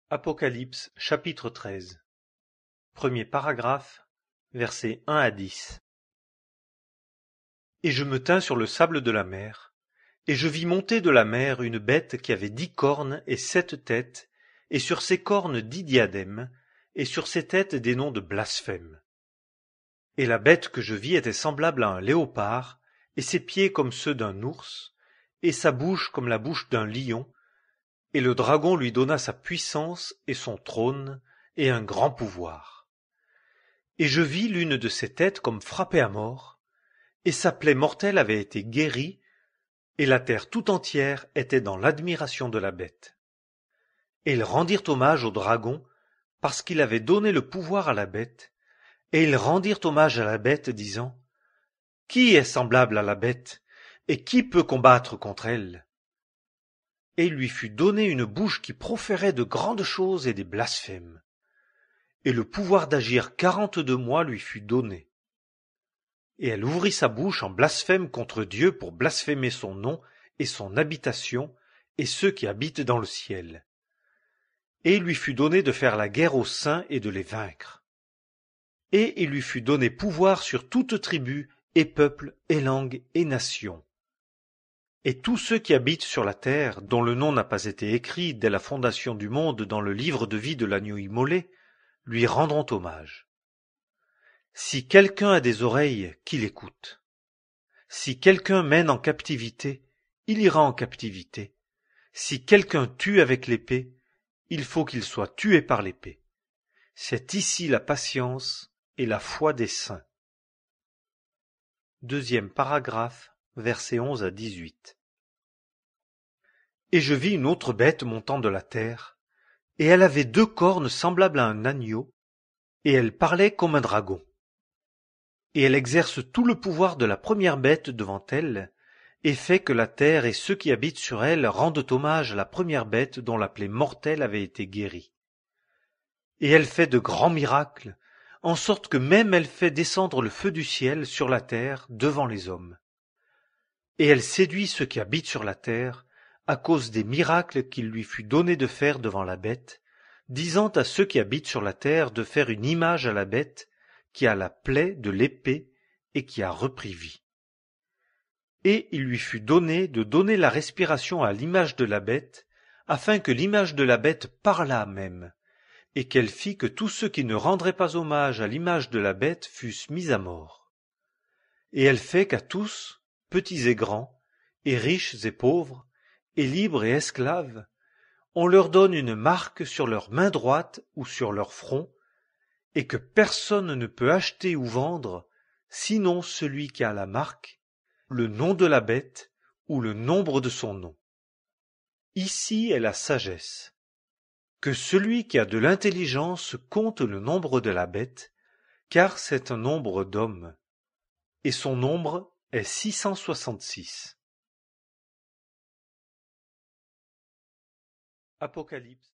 Apocalypse chapitre 13. Premier paragraphe, versets 1 à 10. Et je me tins sur le sable de la mer, et je vis monter de la mer une bête qui avait 10 cornes et 7 têtes, et sur ses cornes 10 diadèmes, et sur ses têtes des noms de blasphème. Et la bête que je vis était semblable à un léopard, et ses pieds comme ceux d'un ours, et sa bouche comme la bouche d'un lion, et le dragon lui donna sa puissance et son trône et un grand pouvoir. Et je vis l'une de ses têtes comme frappée à mort, et sa plaie mortelle avait été guérie, et la terre tout entière était dans l'admiration de la bête. Et ils rendirent hommage au dragon, parce qu'il avait donné le pouvoir à la bête, et ils rendirent hommage à la bête, disant : Qui est semblable à la bête, et qui peut combattre contre elle ? Et il lui fut donné une bouche qui proférait de grandes choses et des blasphèmes. Et le pouvoir d'agir 42 mois lui fut donné. Et elle ouvrit sa bouche en blasphème contre Dieu pour blasphémer son nom et son habitation et ceux qui habitent dans le ciel. Et il lui fut donné de faire la guerre aux saints et de les vaincre. Et il lui fut donné pouvoir sur toute tribu et peuple et langue et nation. Et tous ceux qui habitent sur la terre, dont le nom n'a pas été écrit dès la fondation du monde dans le livre de vie de l'agneau immolé, lui rendront hommage. Si quelqu'un a des oreilles, qu'il écoute. Si quelqu'un mène en captivité, il ira en captivité. Si quelqu'un tue avec l'épée, il faut qu'il soit tué par l'épée. C'est ici la patience et la foi des saints. Deuxième paragraphe, versets 11 à 18. Et je vis une autre bête montant de la terre, et elle avait 2 cornes semblables à un agneau, et elle parlait comme un dragon. Et elle exerce tout le pouvoir de la première bête devant elle, et fait que la terre et ceux qui habitent sur elle rendent hommage à la première bête dont la plaie mortelle avait été guérie. Et elle fait de grands miracles, en sorte que même elle fait descendre le feu du ciel sur la terre devant les hommes. Et elle séduit ceux qui habitent sur la terre, à cause des miracles qu'il lui fut donné de faire devant la bête, disant à ceux qui habitent sur la terre de faire une image à la bête, qui a la plaie de l'épée et qui a repris vie. Et il lui fut donné de donner la respiration à l'image de la bête, afin que l'image de la bête parlât même, et qu'elle fit que tous ceux qui ne rendraient pas hommage à l'image de la bête fussent mis à mort. Et elle fait qu'à tous, petits et grands, et riches et pauvres, et libres et esclaves, on leur donne une marque sur leur main droite ou sur leur front, et que personne ne peut acheter ou vendre, sinon celui qui a la marque, le nom de la bête ou le nombre de son nom. Ici est la sagesse. Que celui qui a de l'intelligence compte le nombre de la bête, car c'est un nombre d'hommes, et son nombre est 666. Apocalypse